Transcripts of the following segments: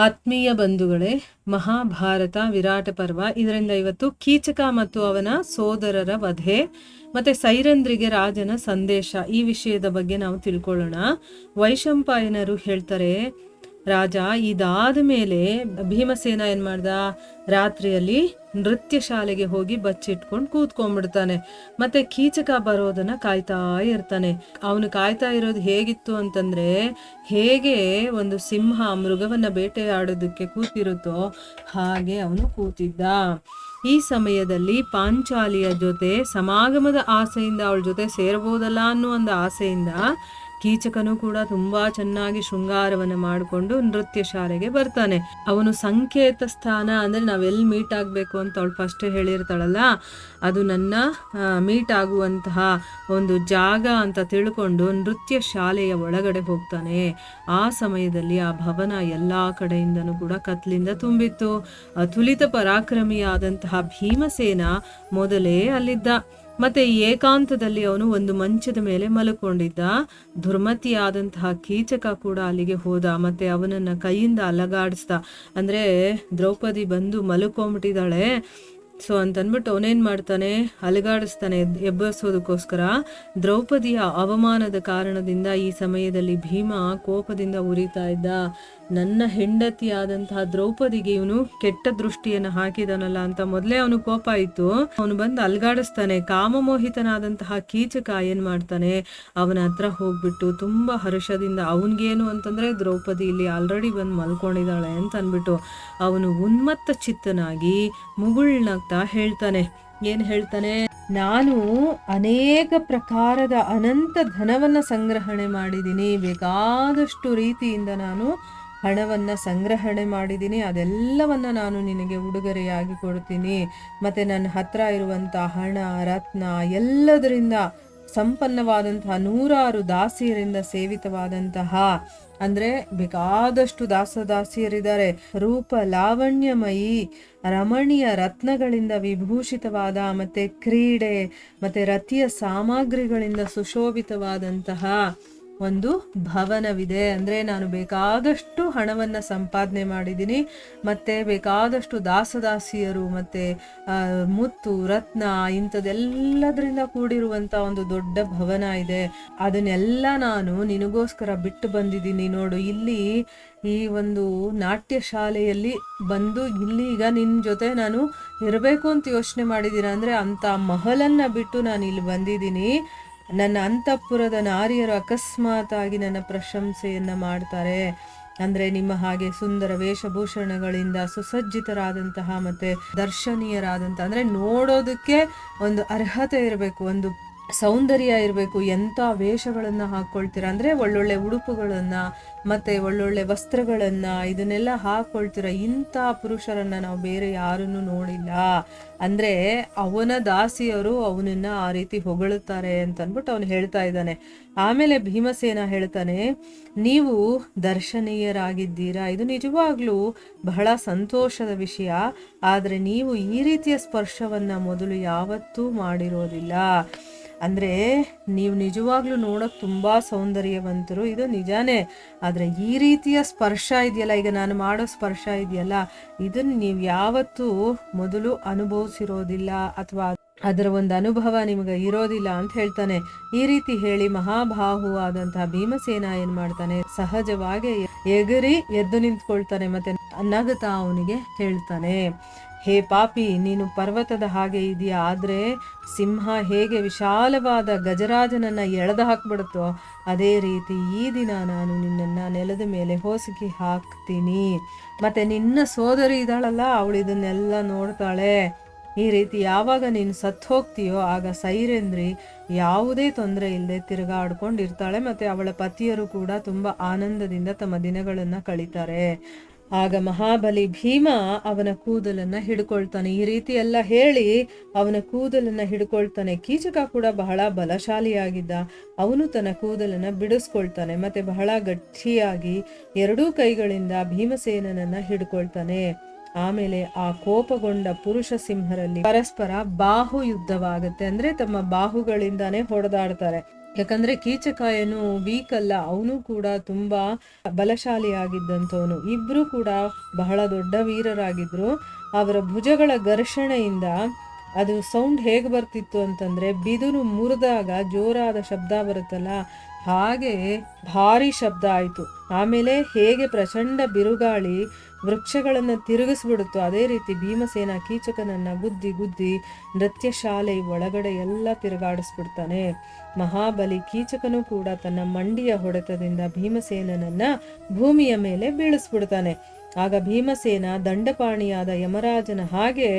ಆತ್ಮೀಯ ಬಂಧುಗಳೇ, ಮಹಾಭಾರತ ವಿರಾಟ ಪರ್ವ. ಇದರಿಂದ ಇವತ್ತು ಕೀಚಕ ಮತ್ತು ಅವನ ಸೋದರರ ವಧೆ ಮತ್ತೆ ಸೈರಂಧ್ರಿಗೆ ರಾಜನ ಸಂದೇಶ ಈ ವಿಷಯದ ಬಗ್ಗೆ ನಾವು ತಿಳ್ಕೊಳ್ಳೋಣ. ವೈಶಂಪಾಯನರು ಹೇಳ್ತಾರೆ, ರಾಜ ಇದಾದ ಮೇಲೆ ಭೀಮಸೇನ ಏನ್ ಮಾಡ್ದ, ರಾತ್ರಿಯಲ್ಲಿ ನೃತ್ಯ ಶಾಲೆಗೆ ಹೋಗಿ ಬಚ್ಚಿಟ್ಕೊಂಡು ಕೂತ್ಕೊಂಡ್ಬಿಡ್ತಾನೆ. ಮತ್ತೆ ಕೀಚಕ ಬರೋದನ್ನ ಕಾಯ್ತಾ ಇರ್ತಾನೆ. ಅವನು ಕಾಯ್ತಾ ಇರೋದು ಹೇಗಿತ್ತು ಅಂತಂದ್ರೆ, ಹೇಗೆ ಒಂದು ಸಿಂಹ ಮೃಗವನ್ನ ಬೇಟೆಯಾಡೋದಕ್ಕೆ ಕೂತಿರುತ್ತೋ ಹಾಗೆ ಅವನು ಕೂತಿದ್ದ. ಈ ಸಮಯದಲ್ಲಿ ಪಾಂಚಾಲಿಯ ಜೊತೆ ಸಮಾಗಮದ ಆಸೆಯಿಂದ ಅವಳ ಜೊತೆ ಸೇರಬಹುದಲ್ಲ ಅನ್ನೋ ಒಂದು ಆಸೆಯಿಂದ ಕೀಚಕನು ಕೂಡ ತುಂಬಾ ಚೆನ್ನಾಗಿ ಶೃಂಗಾರವನ್ನ ಮಾಡಿಕೊಂಡು ನೃತ್ಯ ಶಾಲೆಗೆ ಬರ್ತಾನೆ. ಅವನು ಸಂಕೇತ ಸ್ಥಾನ ಅಂದ್ರೆ ನಾವೆಲ್ಲಿ ಮೀಟ್ ಆಗ್ಬೇಕು ಅಂತ ಅವಳು ಫಸ್ಟ್ ಹೇಳಿರ್ತಾಳಲ್ಲ, ಅದು ನನ್ನ ಮೀಟ್ ಆಗುವಂತಹ ಒಂದು ಜಾಗ ಅಂತ ತಿಳ್ಕೊಂಡು ನೃತ್ಯ ಶಾಲೆಯ ಒಳಗಡೆ ಹೋಗ್ತಾನೆ. ಆ ಸಮಯದಲ್ಲಿ ಆ ಭವನ ಎಲ್ಲಾ ಕಡೆಯಿಂದನೂ ಕೂಡ ಕತ್ಲಿಂದ ತುಂಬಿತ್ತು. ಅತುಲಿತ ಪರಾಕ್ರಮಿಯಾದಂತಹ ಭೀಮಸೇನ ಮೊದಲೇ ಅಲ್ಲಿದ್ದ. ಮತ್ತೆ ಏಕಾಂತದಲ್ಲಿ ಅವನು ಒಂದು ಮಂಚದ ಮೇಲೆ ಮಲ್ಕೊಂಡಿದ್ದ. ದುರ್ಮತಿಯಾದಂತಹ ಕೀಚಕ ಕೂಡ ಅಲ್ಲಿಗೆ ಹೋದ. ಮತ್ತೆ ಅವನನ್ನ ಕೈಯಿಂದ ಅಲಗಾಡಿಸ್ದ. ಅಂದ್ರೆ ದ್ರೌಪದಿ ಬಂದು ಮಲ್ಕೊಂಡ್ಬಿಟ್ಟಿದ್ದಾಳೆ ಸೊ ಅಂತನ್ಬಿಟ್ಟು ಅವನೇನ್ ಮಾಡ್ತಾನೆ, ಅಲಗಾಡಿಸ್ತಾನೆ ಎಬ್ಬರಿಸೋದಕ್ಕೋಸ್ಕರ. ದ್ರೌಪದಿಯ ಅವಮಾನದ ಕಾರಣದಿಂದ ಈ ಸಮಯದಲ್ಲಿ ಭೀಮ ಕೋಪದಿಂದ ಉರಿತಾ ಇದ್ದ. ನನ್ನ ಹೆಂಡತಿಯಾದಂತಹ ದ್ರೌಪದಿಗೆ ಇವನು ಕೆಟ್ಟ ದೃಷ್ಟಿಯನ್ನು ಹಾಕಿದನಲ್ಲ ಅಂತ ಮೊದಲೇ ಅವನು ಕೋಪ ಇತ್ತು. ಅವನು ಬಂದು ಅಲ್ಗಾಡಿಸ್ತಾನೆ. ಕಾಮಮೋಹಿತನಾದಂತಹ ಕೀಚಕ ಏನ್ ಮಾಡ್ತಾನೆ, ಅವನ ಹತ್ರ ಹೋಗ್ಬಿಟ್ಟು ತುಂಬಾ ಹರ್ಷದಿಂದ, ಅವನ್ಗೇನು ಅಂತಂದ್ರೆ ದ್ರೌಪದಿ ಇಲ್ಲಿ ಆಲ್ರೆಡಿ ಬಂದು ಮಲ್ಕೊಂಡಿದ್ದಾಳೆ ಅಂತ ಅನ್ಬಿಟ್ಟು ಅವನು ಉನ್ಮತ್ತ ಚಿತ್ತನಾಗಿ ಮುಗುಳ್ನಗ್ತಾ ಹೇಳ್ತಾನೆ. ಏನ್ ಹೇಳ್ತಾನೆ, ನಾನು ಅನೇಕ ಪ್ರಕಾರದ ಅನಂತ ಧನವನ್ನ ಸಂಗ್ರಹಣೆ ಮಾಡಿದ್ದೀನಿ, ಬೇಕಾದಷ್ಟು ರೀತಿಯಿಂದ ನಾನು ಹಣವನ್ನ ಸಂಗ್ರಹಣೆ ಮಾಡಿದ್ದೀನಿ, ಅದೆಲ್ಲವನ್ನ ನಾನು ನಿನಗೆ ಉಡುಗೊರೆಯಾಗಿ ಕೊಡ್ತೀನಿ. ಮತ್ತೆ ನನ್ನ ಹತ್ರ ಇರುವಂತ ಹಣ ರತ್ನ ಎಲ್ಲದರಿಂದ ಸಂಪನ್ನವಾದಂತಹ 100 ದಾಸಿಯರಿಂದ ಸೇವಿತವಾದಂತಹ, ಅಂದ್ರೆ ಬೇಕಾದಷ್ಟು ದಾಸದಾಸಿಯರಿದ್ದಾರೆ, ರೂಪ ಲಾವಣ್ಯಮಯಿ ರಮಣೀಯ ರತ್ನಗಳಿಂದ ವಿಭೂಷಿತವಾದ, ಮತ್ತೆ ಕ್ರೀಡೆ ಮತ್ತೆ ರತಿಯ ಸಾಮಗ್ರಿಗಳಿಂದ ಸುಶೋಭಿತವಾದಂತಹ ಒಂದು ಭವನವಿದೆ. ಅಂದ್ರೆ ನಾನು ಬೇಕಾದಷ್ಟು ಹಣವನ್ನ ಸಂಪಾದನೆ ಮಾಡಿದ್ದೀನಿ, ಮತ್ತೆ ಬೇಕಾದಷ್ಟು ದಾಸದಾಸಿಯರು ಮತ್ತೆ ಮುತ್ತು ರತ್ನ ಇಂಥದೆಲ್ಲದರಿಂದ ಕೂಡಿರುವಂತ ಒಂದು ದೊಡ್ಡ ಭವನ ಇದೆ. ಅದನ್ನೆಲ್ಲ ನಾನು ನಿನಗೋಸ್ಕರ ಬಿಟ್ಟು ಬಂದಿದ್ದೀನಿ. ನೋಡು, ಇಲ್ಲಿ ಈ ಒಂದು ನಾಟ್ಯ ಶಾಲೆಯಲ್ಲಿ ಬಂದು ಇಲ್ಲಿ ಈಗ ನಿನ್ನ ಜೊತೆ ನಾನು ಇರಬೇಕು ಅಂತ ಯೋಚನೆ ಮಾಡಿದ್ದೀನಿ. ಅಂದ್ರೆ ಅಂತ ಮಹಲನ್ನ ಬಿಟ್ಟು ನಾನು ಇಲ್ಲಿ ಬಂದಿದ್ದೀನಿ. ನನ್ನ ಅಂತಃಪುರದ ನಾರಿಯರು ಅಕಸ್ಮಾತ್ ಆಗಿ ನನ್ನ ಪ್ರಶಂಸೆಯನ್ನ ಮಾಡ್ತಾರೆ. ಅಂದ್ರೆ ನಿಮ್ಮ ಹಾಗೆ ಸುಂದರ ವೇಷಭೂಷಣಗಳಿಂದ ಸುಸಜ್ಜಿತರಾದಂತಹ ಮತ್ತೆ ದರ್ಶನೀಯರಾದಂತಹ, ಅಂದ್ರೆ ನೋಡೋದಕ್ಕೆ ಒಂದು ಅರ್ಹತೆ ಇರಬೇಕು, ಒಂದು ಸೌಂದರ್ಯ ಇರಬೇಕು. ಎಂಥ ವೇಷಗಳನ್ನ ಹಾಕೊಳ್ತೀರಾ ಅಂದ್ರೆ ಒಳ್ಳೊಳ್ಳೆ ಉಡುಪುಗಳನ್ನ ಮತ್ತೆ ಒಳ್ಳೊಳ್ಳೆ ವಸ್ತ್ರಗಳನ್ನ ಇದನ್ನೆಲ್ಲ ಹಾಕೊಳ್ತೀರ. ಇಂಥ ಪುರುಷರನ್ನ ನಾವು ಬೇರೆ ಯಾರನ್ನು ನೋಡಿಲ್ಲ. ಅಂದ್ರೆ ಅವನ ದಾಸಿಯರು ಅವನನ್ನ ಆ ರೀತಿ ಹೊಗಳುತ್ತಾರೆ ಅಂತ ಅನ್ಬಿಟ್ಟು ಅವನು ಹೇಳ್ತಾ ಇದ್ದಾನೆ. ಆಮೇಲೆ ಭೀಮಸೇನ ಹೇಳ್ತಾನೆ, ನೀವು ದರ್ಶನೀಯರಾಗಿದ್ದೀರಾ, ಇದು ನಿಜವಾಗ್ಲೂ ಬಹಳ ಸಂತೋಷದ ವಿಷಯ. ಆದ್ರೆ ನೀವು ಈ ರೀತಿಯ ಸ್ಪರ್ಶವನ್ನ ಮೊದಲು ಯಾವತ್ತೂ ಮಾಡಿರೋದಿಲ್ಲ. ಅಂದ್ರೆ ನೀವು ನಿಜವಾಗ್ಲೂ ನೋಡಕ್ ತುಂಬಾ ಸೌಂದರ್ಯವಂತರು, ಇದು ನಿಜಾನೇ. ಆದ್ರೆ ಈ ರೀತಿಯ ಸ್ಪರ್ಶ ಇದೆಯಲ್ಲ, ಈಗ ನಾನು ಮಾಡೋ ಸ್ಪರ್ಶ ಇದೆಯಲ್ಲ, ಇದನ್ನ ನೀವು ಯಾವತ್ತೂ ಮೊದಲು ಅನುಭವಿಸಿರೋದಿಲ್ಲ ಅಥವಾ ಅದರ ಒಂದು ಅನುಭವ ನಿಮಗೆ ಇರೋದಿಲ್ಲ ಅಂತ ಹೇಳ್ತಾನೆ. ಈ ರೀತಿ ಹೇಳಿ ಮಹಾಬಾಹುವಾದಂತಹ ಭೀಮಸೇನ ಏನ್ ಮಾಡ್ತಾನೆ, ಸಹಜವಾಗಿ ಎಗರಿ ಎದ್ದು ನಿಂತ್ಕೊಳ್ತಾನೆ. ಮತ್ತೆ ನಗುತ್ತಾ ಅವನಿಗೆ ಹೇಳ್ತಾನೆ, ಹೇ ಪಾಪಿ, ನೀನು ಪರ್ವತದ ಹಾಗೆ ಇದೆಯಾ, ಆದ್ರೆ ಸಿಂಹ ಹೇಗೆ ವಿಶಾಲವಾದ ಗಜರಾಜನನ್ನ ಎಳೆದು ಹಾಕ್ಬಿಡುತ್ತೋ ಅದೇ ರೀತಿ ಈ ದಿನ ನಾನು ನಿನ್ನನ್ನ ನೆಲದ ಮೇಲೆ ಹೊಸಕಿ ಹಾಕ್ತೀನಿ. ಮತ್ತೆ ನಿನ್ನ ಸೋದರಿ ಇದ್ದಾಳಲ್ಲ, ಅವಳು ಇದನ್ನೆಲ್ಲ ನೋಡ್ತಾಳೆ. ಈ ರೀತಿ ಯಾವಾಗ ನೀನು ಸತ್ತು ಹೋಗ್ತೀಯೋ ಆಗ ಸೈರೇಂದ್ರಿ ಯಾವುದೇ ತೊಂದರೆ ಇಲ್ಲದೆ ತಿರುಗಾಡ್ಕೊಂಡಿರ್ತಾಳೆ. ಮತ್ತೆ ಅವಳ ಪತಿಯರು ಕೂಡ ತುಂಬಾ ಆನಂದದಿಂದ ತಮ್ಮ ದಿನಗಳನ್ನ ಕಳೀತಾರೆ. ಆಗ ಮಹಾಬಲಿ ಭೀಮ ಅವನ ಕೂದಲನ್ನ ಹಿಡ್ಕೊಳ್ತಾನೆ. ಈ ರೀತಿ ಎಲ್ಲ ಹೇಳಿ ಅವನ ಕೂದಲನ್ನ ಹಿಡ್ಕೊಳ್ತಾನೆ. ಕೀಚಕ ಕೂಡ ಬಹಳ ಬಲಶಾಲಿಯಾಗಿದ್ದ. ಅವನು ತನ್ನ ಕೂದಲನ್ನ ಬಿಡಿಸ್ಕೊಳ್ತಾನೆ. ಮತ್ತೆ ಬಹಳ ಗಟ್ಟಿಯಾಗಿ 2 ಕೈಗಳಿಂದ ಭೀಮಸೇನನನ್ನ ಹಿಡ್ಕೊಳ್ತಾನೆ. ಆಮೇಲೆ ಆ ಕೋಪಗೊಂಡ ಪುರುಷ ಸಿಂಹರಲ್ಲಿ ಪರಸ್ಪರ ಬಾಹು ಯುದ್ಧವಾಗುತ್ತೆ. ಅಂದ್ರೆ ತಮ್ಮ ಬಾಹುಗಳಿಂದಾನೇ ಹೊಡೆದಾಡ್ತಾರೆ. ಯಾಕಂದ್ರೆ ಕೀಚಕ ಏನು ವೀಕ್ ಅಲ್ಲ, ಅವನು ಕೂಡ ತುಂಬಾ ಬಲಶಾಲಿ ಆಗಿದ್ದಂಥವನು. ಇಬ್ರು ಕೂಡ ಬಹಳ ದೊಡ್ಡ ವೀರರಾಗಿದ್ರು. ಅವರ ಭುಜಗಳ ಘರ್ಷಣೆಯಿಂದ ಅದು ಸೌಂಡ್ ಹೇಗೆ ಬರ್ತಿತ್ತು ಅಂತಂದ್ರೆ, ಬಿದಿರು ಮುರಿದಾಗ ಜೋರಾದ ಶಬ್ದ ಬರುತ್ತಲ್ಲ, ಹಾಗೆ ಭಾರಿ ಶಬ್ದ ಆಯ್ತು. ಆಮೇಲೆ ಹೇಗೆ ಪ್ರಚಂಡ ಬಿರುಗಾಳಿ ವೃಕ್ಷಗಳನ್ನ ತಿರುಗಿಸ್ಬಿಡುತ್ತೋ, ಅದೇ ರೀತಿ ಭೀಮಸೇನ ಕೀಚಕನನ್ನ ಗುದ್ದಿ ಗುದ್ದಿ ನೃತ್ಯ ಶಾಲೆ ಒಳಗಡೆ ಎಲ್ಲ ತಿರುಗಾಡಿಸ್ಬಿಡ್ತಾನೆ. ಮಹಾಬಲಿ ಕೀಚಕನು ಕೂಡ ತನ್ನ ಮಂಡಿಯ ಹೊಡೆತದಿಂದ ಭೀಮಸೇನನನ್ನ ಭೂಮಿಯ ಮೇಲೆ ಬೀಳಿಸ್ಬಿಡ್ತಾನೆ. ಆಗ ಭೀಮಸೇನ ದಂಡಪಾಣಿಯಾದ ಯಮರಾಜನ ಹಾಗೆ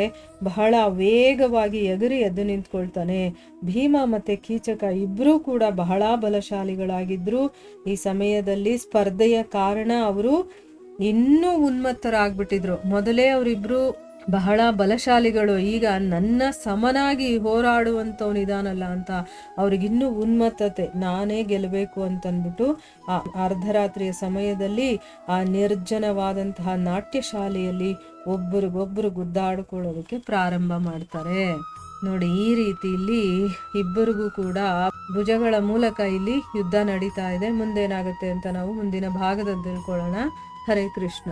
ಬಹಳ ವೇಗವಾಗಿ ಎಗರಿ ಎದ್ದು ನಿಂತ್ಕೊಳ್ತಾನೆ. ಭೀಮ ಮತ್ತೆ ಕೀಚಕ ಇಬ್ರೂ ಕೂಡ ಬಹಳ ಬಲಶಾಲಿಗಳಾಗಿದ್ರು. ಈ ಸಮಯದಲ್ಲಿ ಸ್ಪರ್ಧೆಯ ಕಾರಣ ಅವರು ಇನ್ನೂ ಉನ್ಮತ್ತರಾಗ್ಬಿಟ್ಟಿದ್ರು. ಮೊದಲೇ ಅವರಿಬ್ರು ಬಹಳ ಬಲಶಾಲಿಗಳು, ಈಗ ನನ್ನ ಸಮನಾಗಿ ಹೋರಾಡುವಂಥವನಿದಾನಲ್ಲ ಅಂತ ಅವ್ರಿಗಿನ್ನೂ ಉನ್ಮತ್ತತೆ, ನಾನೇ ಗೆಲ್ಲಬೇಕು ಅಂತಂದ್ಬಿಟ್ಟು ಆ ಅರ್ಧರಾತ್ರಿಯ ಸಮಯದಲ್ಲಿ ಆ ನಿರ್ಜನವಾದಂತಹ ನಾಟ್ಯ ಶಾಲೆಯಲ್ಲಿ ಒಬ್ಬರಿಗೊಬ್ಬರು ಗುದ್ದಾಡ್ಕೊಳ್ಳೋದಕ್ಕೆ ಪ್ರಾರಂಭ ಮಾಡ್ತಾರೆ. ನೋಡಿ, ಈ ರೀತಿ ಇಲ್ಲಿ ಇಬ್ಬರಿಗೂ ಕೂಡ ಭುಜಗಳ ಮೂಲಕ ಇಲ್ಲಿ ಯುದ್ಧ ನಡೀತಾ ಇದೆ. ಮುಂದೇನಾಗುತ್ತೆ ಅಂತ ನಾವು ಮುಂದಿನ ಭಾಗದಲ್ಲಿ ತಿಳ್ಕೊಳ್ಳೋಣ. ಹರೇ ಕೃಷ್ಣ.